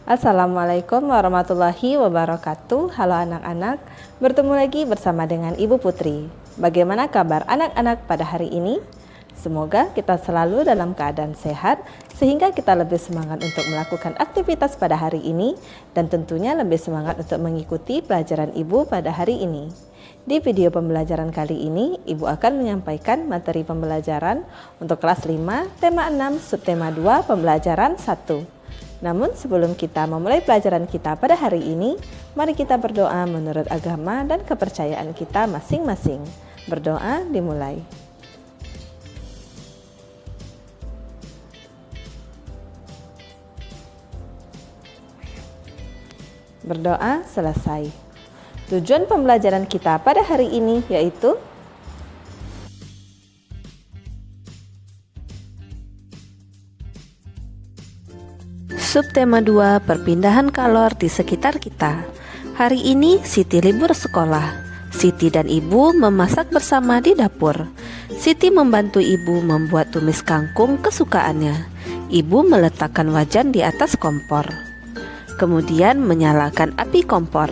Assalamualaikum warahmatullahi wabarakatuh. Halo anak-anak, bertemu lagi bersama dengan Ibu Putri. Bagaimana kabar anak-anak pada hari ini? Semoga kita selalu dalam keadaan sehat sehingga kita lebih semangat untuk melakukan aktivitas pada hari ini dan tentunya lebih semangat untuk mengikuti pelajaran Ibu pada hari ini. Di video pembelajaran kali ini, Ibu akan menyampaikan materi pembelajaran untuk kelas 5, tema 6, subtema 2, pembelajaran 1. Namun sebelum kita memulai pelajaran kita pada hari ini, mari kita berdoa menurut agama dan kepercayaan kita masing-masing. Berdoa dimulai. Berdoa selesai. Tujuan pembelajaran kita pada hari ini yaitu subtema 2, perpindahan kalor di sekitar kita. Hari ini Siti libur sekolah. Siti dan ibu memasak bersama di dapur. Siti membantu ibu membuat tumis kangkung kesukaannya. Ibu meletakkan wajan di atas kompor. Kemudian menyalakan api kompor.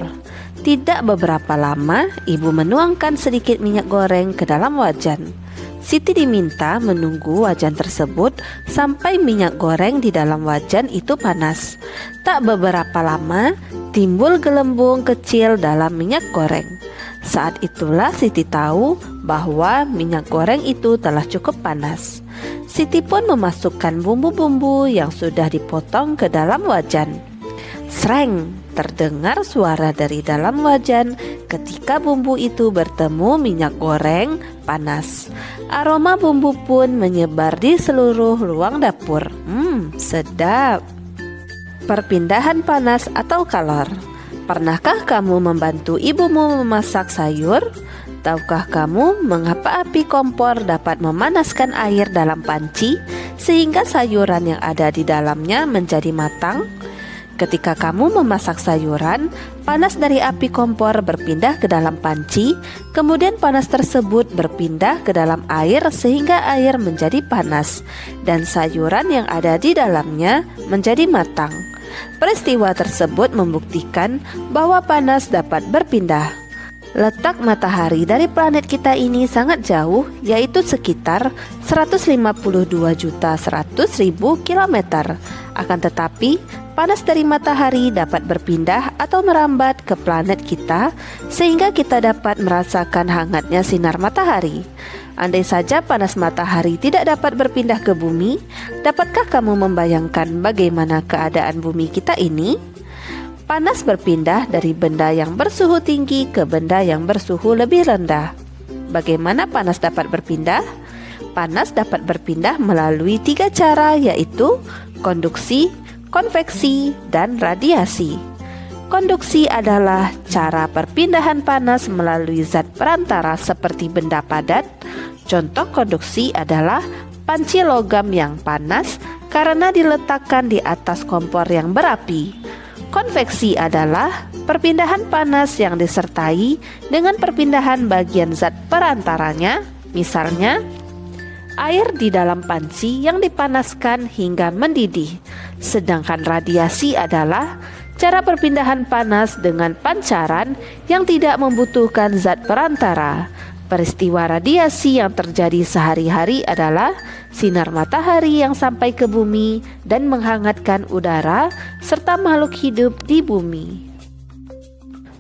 Tidak beberapa lama, ibu menuangkan sedikit minyak goreng ke dalam wajan. Siti diminta menunggu wajan tersebut sampai minyak goreng di dalam wajan itu panas. Tak beberapa lama, timbul gelembung kecil dalam minyak goreng. Saat itulah Siti tahu bahwa minyak goreng itu telah cukup panas. Siti pun memasukkan bumbu-bumbu yang sudah dipotong ke dalam wajan. Sreng, terdengar suara dari dalam wajan ketika bumbu itu bertemu minyak goreng panas. Aroma bumbu pun menyebar di seluruh ruang dapur. Sedap. Perpindahan panas atau kalor. Pernahkah kamu membantu ibumu memasak sayur? Tahukah kamu mengapa api kompor dapat memanaskan air dalam panci sehingga sayuran yang ada di dalamnya menjadi matang? Ketika kamu memasak sayuran, panas dari api kompor berpindah ke dalam panci, kemudian panas tersebut berpindah ke dalam air sehingga air menjadi panas, dan sayuran yang ada di dalamnya menjadi matang. Peristiwa tersebut membuktikan bahwa panas dapat berpindah. Letak matahari dari planet kita ini sangat jauh, yaitu sekitar 152.100.000 km. Akan tetapi, panas dari matahari dapat berpindah atau merambat ke planet kita sehingga kita dapat merasakan hangatnya sinar matahari. Andai saja panas matahari tidak dapat berpindah ke bumi, dapatkah kamu membayangkan bagaimana keadaan bumi kita ini? Panas berpindah dari benda yang bersuhu tinggi ke benda yang bersuhu lebih rendah. Bagaimana panas dapat berpindah? Panas dapat berpindah melalui 3 cara, yaitu konduksi, konveksi, dan radiasi. Konduksi adalah cara perpindahan panas melalui zat perantara seperti benda padat. Contoh konduksi adalah panci logam yang panas karena diletakkan di atas kompor yang berapi. Konveksi adalah perpindahan panas yang disertai dengan perpindahan bagian zat perantaranya, misalnya air di dalam panci yang dipanaskan hingga mendidih. Sedangkan radiasi adalah cara perpindahan panas dengan pancaran yang tidak membutuhkan zat perantara. Peristiwa radiasi yang terjadi sehari-hari adalah sinar matahari yang sampai ke bumi dan menghangatkan udara serta makhluk hidup di bumi.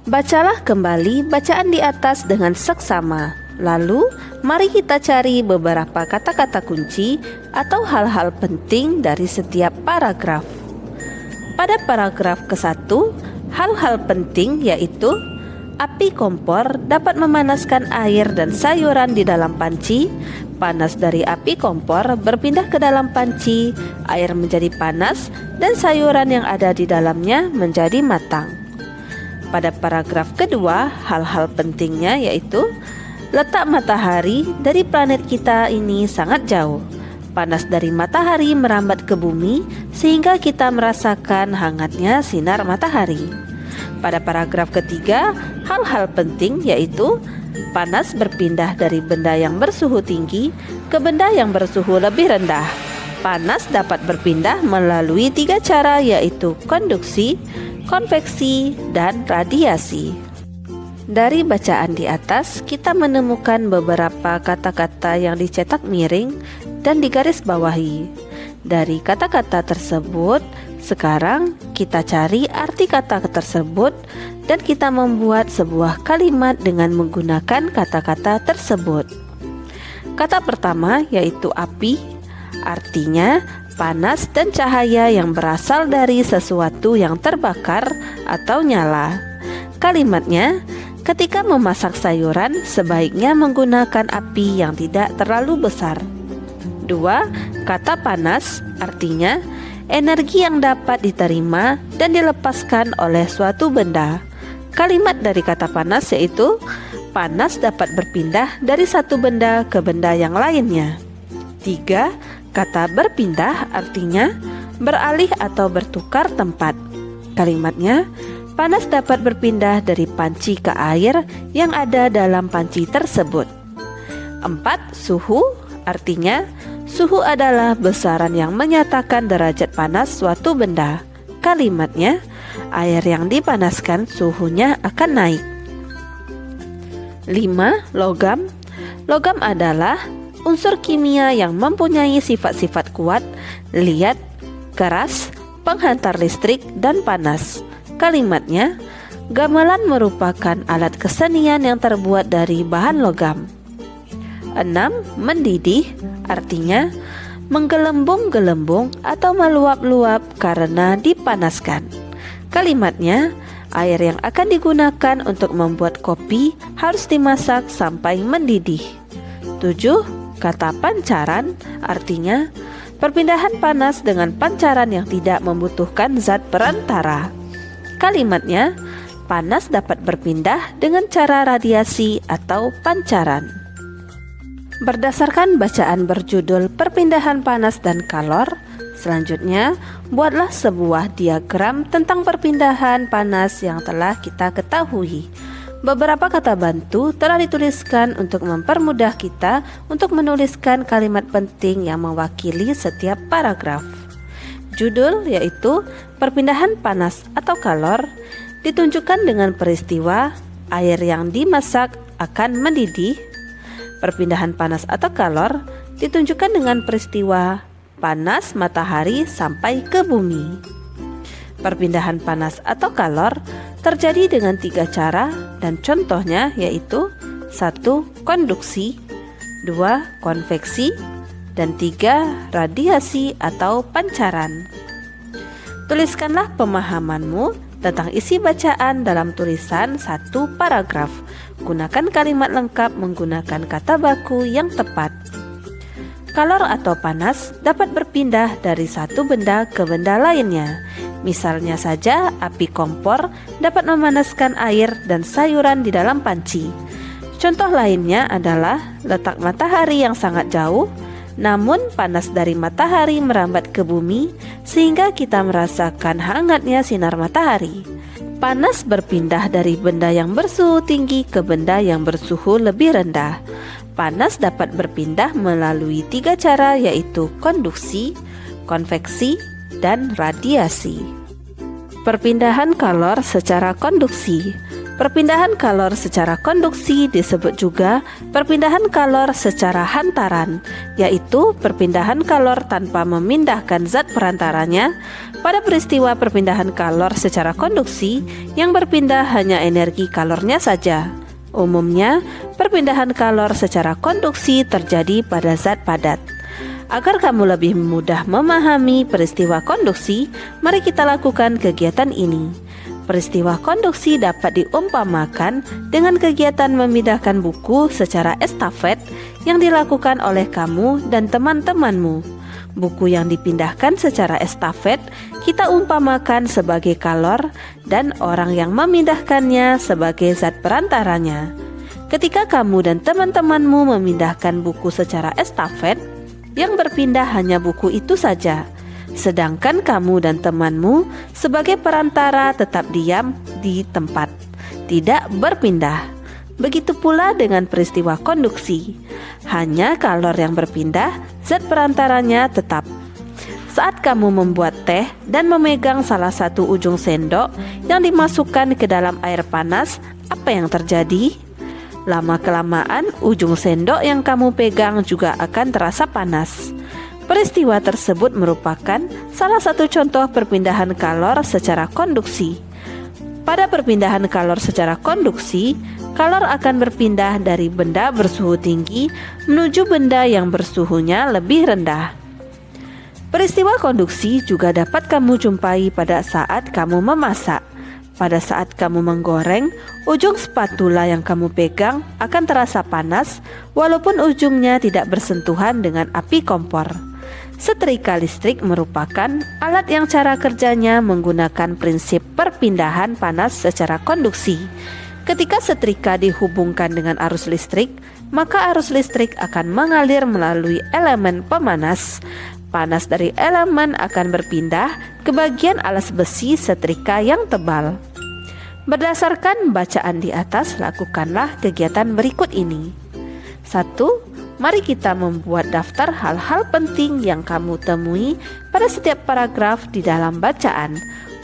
Bacalah kembali bacaan di atas dengan seksama. Lalu, mari kita cari beberapa kata-kata kunci atau hal-hal penting dari setiap paragraf. Pada paragraf ke-1, hal-hal penting yaitu api kompor dapat memanaskan air dan sayuran di dalam panci. Panas dari api kompor berpindah ke dalam panci, air menjadi panas, dan sayuran yang ada di dalamnya menjadi matang. Pada paragraf kedua, hal-hal pentingnya yaitu letak matahari dari planet kita ini sangat jauh. Panas dari matahari merambat ke bumi sehingga kita merasakan hangatnya sinar matahari. Pada paragraf ketiga, hal-hal penting yaitu panas berpindah dari benda yang bersuhu tinggi ke benda yang bersuhu lebih rendah. Panas dapat berpindah melalui 3 cara, yaitu konduksi, konveksi, dan radiasi. Dari bacaan di atas, kita menemukan beberapa kata-kata yang dicetak miring dan digaris bawahi. Dari kata-kata tersebut, sekarang kita cari arti kata tersebut dan kita membuat sebuah kalimat dengan menggunakan kata-kata tersebut. Kata pertama yaitu api, artinya panas dan cahaya yang berasal dari sesuatu yang terbakar atau nyala. Kalimatnya, ketika memasak sayuran, sebaiknya menggunakan api yang tidak terlalu besar. 2. Kata panas, artinya energi yang dapat diterima dan dilepaskan oleh suatu benda. Kalimat dari kata panas yaitu, panas dapat berpindah dari satu benda ke benda yang lainnya. 3. Kata berpindah, artinya beralih atau bertukar tempat. Kalimatnya, panas dapat berpindah dari panci ke air yang ada dalam panci tersebut. 4. Suhu, artinya suhu adalah besaran yang menyatakan derajat panas suatu benda. Kalimatnya, air yang dipanaskan suhunya akan naik. 5. Logam. Logam adalah unsur kimia yang mempunyai sifat-sifat kuat, liat, keras, penghantar listrik, dan panas. Kalimatnya, gamelan merupakan alat kesenian yang terbuat dari bahan logam. 6. Mendidih, artinya menggelembung-gelembung atau meluap-luap karena dipanaskan. Kalimatnya, air yang akan digunakan untuk membuat kopi harus dimasak sampai mendidih. 7. Kata pancaran, artinya perpindahan panas dengan pancaran yang tidak membutuhkan zat perantara. Kalimatnya, panas dapat berpindah dengan cara radiasi atau pancaran. Berdasarkan bacaan berjudul Perpindahan Panas dan Kalor, selanjutnya buatlah sebuah diagram tentang perpindahan panas yang telah kita ketahui. Beberapa kata bantu telah dituliskan untuk mempermudah kita untuk menuliskan kalimat penting yang mewakili setiap paragraf. Judul yaitu Perpindahan Panas atau Kalor ditunjukkan dengan peristiwa air yang dimasak akan mendidih. Perpindahan panas atau kalor ditunjukkan dengan peristiwa panas matahari sampai ke bumi. Perpindahan panas atau kalor terjadi dengan 3 cara dan contohnya yaitu 1. Konduksi, 2. Konveksi, dan 3. Radiasi atau pancaran. Tuliskanlah pemahamanmu tentang isi bacaan dalam tulisan 1 paragraf. Gunakan kalimat lengkap menggunakan kata baku yang tepat. Kalor atau panas dapat berpindah dari satu benda ke benda lainnya. Misalnya saja, api kompor dapat memanaskan air dan sayuran di dalam panci. Contoh lainnya adalah letak matahari yang sangat jauh, namun panas dari matahari merambat ke bumi sehingga kita merasakan hangatnya sinar matahari. Panas berpindah dari benda yang bersuhu tinggi ke benda yang bersuhu lebih rendah. Panas dapat berpindah melalui 3 cara yaitu konduksi, konveksi, dan radiasi. Perpindahan kalor secara konduksi. Perpindahan kalor secara konduksi disebut juga perpindahan kalor secara hantaran, yaitu perpindahan kalor tanpa memindahkan zat perantaranya. Pada peristiwa perpindahan kalor secara konduksi, yang berpindah hanya energi kalornya saja. Umumnya, perpindahan kalor secara konduksi terjadi pada zat padat. Agar kamu lebih mudah memahami peristiwa konduksi, mari kita lakukan kegiatan ini. Peristiwa konduksi dapat diumpamakan dengan kegiatan memindahkan buku secara estafet yang dilakukan oleh kamu dan teman-temanmu. Buku yang dipindahkan secara estafet kita umpamakan sebagai kalor dan orang yang memindahkannya sebagai zat perantaranya. Ketika kamu dan teman-temanmu memindahkan buku secara estafet, yang berpindah hanya buku itu saja, sedangkan kamu dan temanmu sebagai perantara tetap diam di tempat, tidak berpindah. Begitu pula dengan peristiwa konduksi, hanya kalor yang berpindah, zat perantaranya tetap. Saat kamu membuat teh dan memegang salah satu ujung sendok yang dimasukkan ke dalam air panas, apa yang terjadi? Lama-kelamaan, ujung sendok yang kamu pegang juga akan terasa panas. Peristiwa tersebut merupakan salah satu contoh perpindahan kalor secara konduksi. Pada perpindahan kalor secara konduksi, kalor akan berpindah dari benda bersuhu tinggi menuju benda yang bersuhunya lebih rendah. Peristiwa konduksi juga dapat kamu jumpai pada saat kamu memasak. Pada saat kamu menggoreng, ujung spatula yang kamu pegang akan terasa panas walaupun ujungnya tidak bersentuhan dengan api kompor. Setrika listrik merupakan alat yang cara kerjanya menggunakan prinsip perpindahan panas secara konduksi. Ketika setrika dihubungkan dengan arus listrik, maka arus listrik akan mengalir melalui elemen pemanas. Panas dari elemen akan berpindah ke bagian alas besi setrika yang tebal. Berdasarkan bacaan di atas, lakukanlah kegiatan berikut ini. 1. Mari kita membuat daftar hal-hal penting yang kamu temui pada setiap paragraf di dalam bacaan.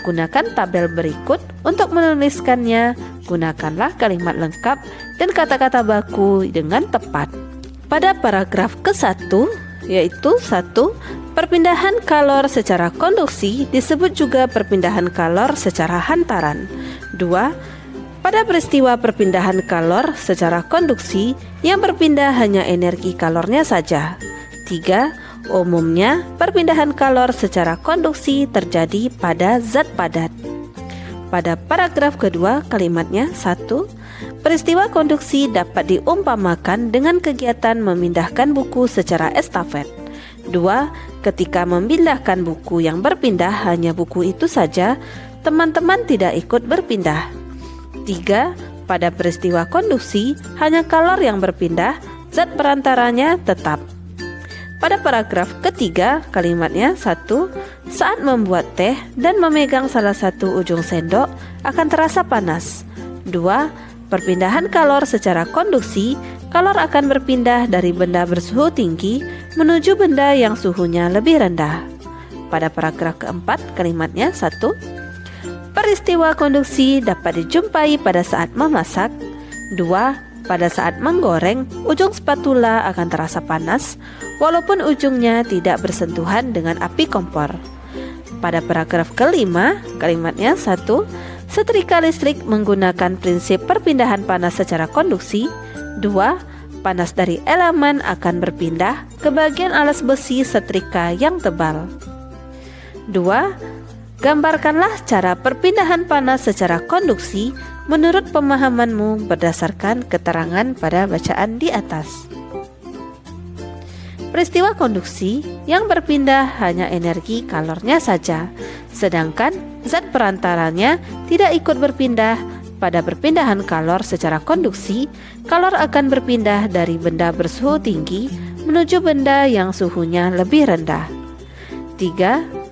Gunakan tabel berikut untuk menuliskannya. Gunakanlah kalimat lengkap dan kata-kata baku dengan tepat. Pada paragraf ke-1, yaitu 1. Perpindahan kalor secara konduksi disebut juga perpindahan kalor secara hantaran. 2. Pada peristiwa perpindahan kalor secara konduksi, yang berpindah hanya energi kalornya saja. 3. Umumnya, perpindahan kalor secara konduksi terjadi pada zat padat. Pada paragraf kedua, kalimatnya 1. Peristiwa konduksi dapat diumpamakan dengan kegiatan memindahkan buku secara estafet. 2. Ketika memindahkan buku yang berpindah hanya buku itu saja, teman-teman tidak ikut berpindah. 3. Pada peristiwa konduksi, hanya kalor yang berpindah, zat perantaranya tetap. Pada paragraf ketiga, kalimatnya 1. Saat membuat teh dan memegang salah satu ujung sendok akan terasa panas. 2. Perpindahan kalor secara konduksi, kalor akan berpindah dari benda bersuhu tinggi menuju benda yang suhunya lebih rendah. Pada paragraf keempat, kalimatnya 1. Peristiwa konduksi dapat dijumpai pada saat memasak. 2. Pada saat menggoreng, ujung spatula akan terasa panas walaupun ujungnya tidak bersentuhan dengan api kompor. Pada paragraf kelima, kalimatnya 1. Setrika listrik menggunakan prinsip perpindahan panas secara konduksi. 2. Panas dari elemen akan berpindah ke bagian alas besi setrika yang tebal. 2. Gambarkanlah cara perpindahan panas secara konduksi menurut pemahamanmu berdasarkan keterangan pada bacaan di atas. Peristiwa konduksi yang berpindah hanya energi kalornya saja, sedangkan zat perantaranya tidak ikut berpindah. Pada perpindahan kalor secara konduksi, kalor akan berpindah dari benda bersuhu tinggi menuju benda yang suhunya lebih rendah. 3.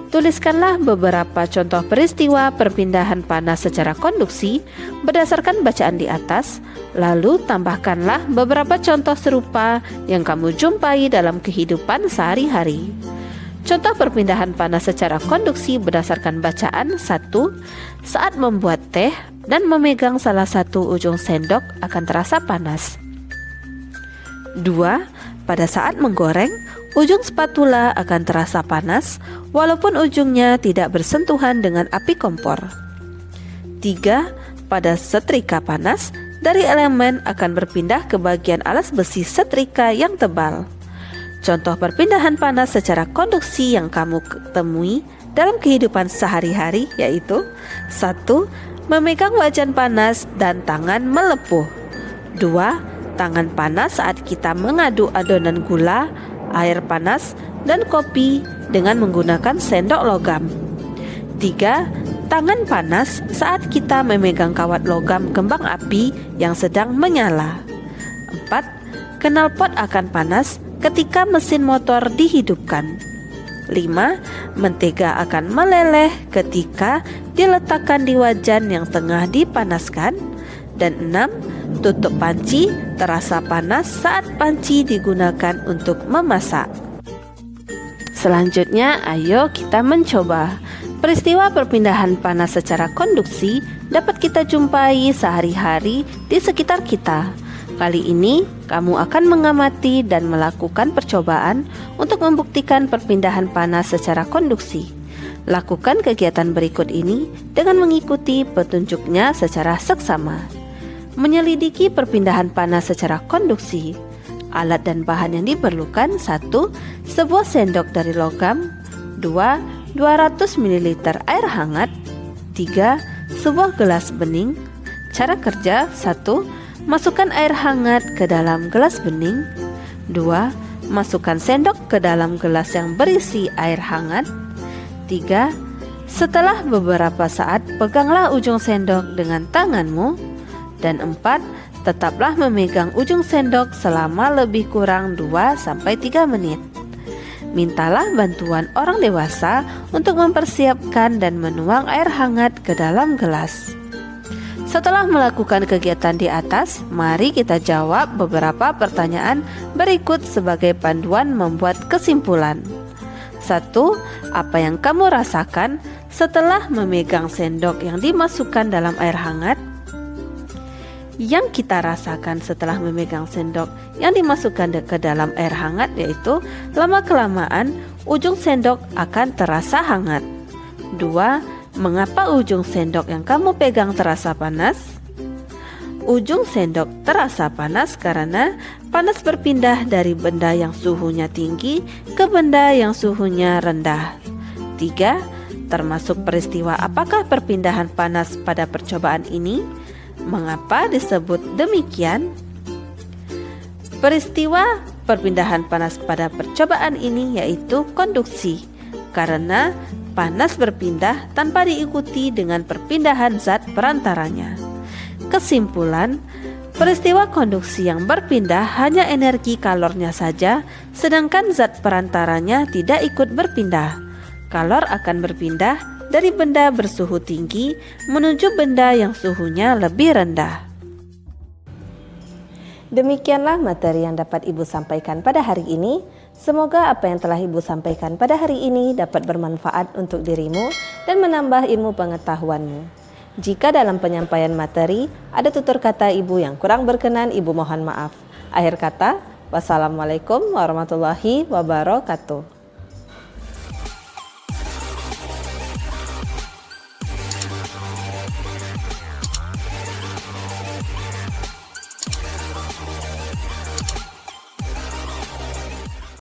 Tuliskanlah beberapa contoh peristiwa perpindahan panas secara konduksi berdasarkan bacaan di atas, lalu tambahkanlah beberapa contoh serupa yang kamu jumpai dalam kehidupan sehari-hari. Contoh perpindahan panas secara konduksi berdasarkan bacaan: 1. Saat membuat teh dan memegang salah satu ujung sendok akan terasa panas. 2. Pada saat menggoreng, ujung spatula akan terasa panas walaupun ujungnya tidak bersentuhan dengan api kompor. 3. Pada setrika panas, dari elemen akan berpindah ke bagian alas besi setrika yang tebal. Contoh perpindahan panas secara konduksi yang kamu temui dalam kehidupan sehari-hari yaitu: 1. Memegang wajan panas dan tangan melepuh. 2. Tangan panas saat kita mengaduk adonan gula, air panas, dan kopi dengan menggunakan sendok logam. 3. Tangan panas saat kita memegang kawat logam kembang api yang sedang menyala. 4. Knalpot akan panas ketika mesin motor dihidupkan. 5. Mentega akan meleleh ketika diletakkan di wajan yang tengah dipanaskan. Dan 6. Tutup panci terasa panas saat panci digunakan untuk memasak. Selanjutnya, ayo kita mencoba. Peristiwa perpindahan panas secara konduksi dapat kita jumpai sehari-hari di sekitar kita. Kali ini, kamu akan mengamati dan melakukan percobaan untuk membuktikan perpindahan panas secara konduksi. Lakukan kegiatan berikut ini dengan mengikuti petunjuknya secara seksama. Menyelidiki perpindahan panas secara konduksi. Alat dan bahan yang diperlukan: 1. Sebuah sendok dari logam. 2. 200 ml air hangat. 3. Sebuah gelas bening. Cara kerja: 1. Masukkan air hangat ke dalam gelas bening. 2. Masukkan sendok ke dalam gelas yang berisi air hangat. 3. Setelah beberapa saat, peganglah ujung sendok dengan tanganmu. Dan 4. Tetaplah memegang ujung sendok selama lebih kurang 2-3 menit. Mintalah bantuan orang dewasa untuk mempersiapkan dan menuang air hangat ke dalam gelas. Setelah melakukan kegiatan di atas, mari kita jawab beberapa pertanyaan berikut sebagai panduan membuat kesimpulan. 1. Apa yang kamu rasakan setelah memegang sendok yang dimasukkan dalam air hangat? Yang kita rasakan setelah memegang sendok yang dimasukkan ke dalam air hangat yaitu lama-kelamaan ujung sendok akan terasa hangat. 2. Mengapa ujung sendok yang kamu pegang terasa panas? Ujung sendok terasa panas karena panas berpindah dari benda yang suhunya tinggi ke benda yang suhunya rendah. 3. Termasuk peristiwa apakah perpindahan panas pada percobaan ini? Mengapa disebut demikian? Peristiwa perpindahan panas pada percobaan ini yaitu konduksi, karena panas berpindah tanpa diikuti dengan perpindahan zat perantaranya. Kesimpulan, peristiwa konduksi yang berpindah hanya energi kalornya saja, sedangkan zat perantaranya tidak ikut berpindah. Kalor akan berpindah dari benda bersuhu tinggi menuju benda yang suhunya lebih rendah. Demikianlah materi yang dapat Ibu sampaikan pada hari ini. Semoga apa yang telah Ibu sampaikan pada hari ini dapat bermanfaat untuk dirimu dan menambah ilmu pengetahuanmu. Jika dalam penyampaian materi ada tutur kata Ibu yang kurang berkenan, Ibu mohon maaf. Akhir kata, wassalamualaikum warahmatullahi wabarakatuh.